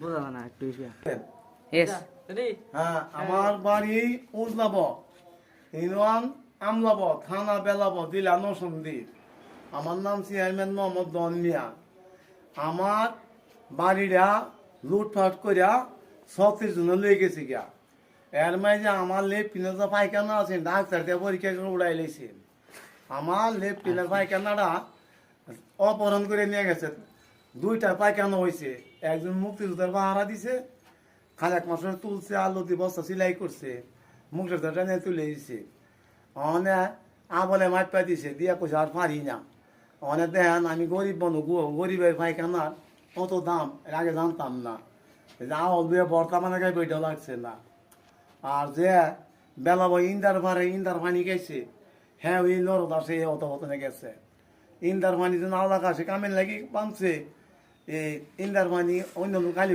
বোঝা না একটু হ্যাঁ, আমার বাড়ি উজলাব, ইউনিয়ন আমলাব, থানা বেলাব, জেলা নরসিংদী। আমার নাম চেয়ারম্যান মোহাম্মদ দন মিয়া। আমার বাড়িটা লুটপাট করিয়া 36 জন লয়ে গেছে গিয়া। এর মাঝে আমার লেফটিনের পায়খানা আছে, ডাক্তার দিয়ে পরীক্ষা করে উড়াই লেছে। আমার লেফটিনের পায়খানাটা অপহরণ করে নিয়ে গেছে। 2টা পায়খানা হয়েছে, একজন মুক্তিযোদ্ধার পাহারা দিছে, খালেক মাসের তুলছে, আলু দিয়ে বস্তা সিলাই করছে, মুখের ধরটা নিয়ে তুলে দিছে। অনেক আবলে মাঠ পাই দিছে, দিয়া কইছে আর পারি না। অনেক দেখেন আমি গরিব বন্ধু, গরিবের পায়খানার কত দাম এর আগে জানতাম না। আওয়াল দিয়ে বর্তমানে গাই বইটা লাগছে না। আর যে বেলা বই ইন্দার পানি গেছে, হ্যাঁ ওই নরদ আসে অত হতনে গেছে। ইন্দার পানি যেন আলাদা কাছে কামেন লাগি পামছে, এই ইন্দার পানি অন্য কালি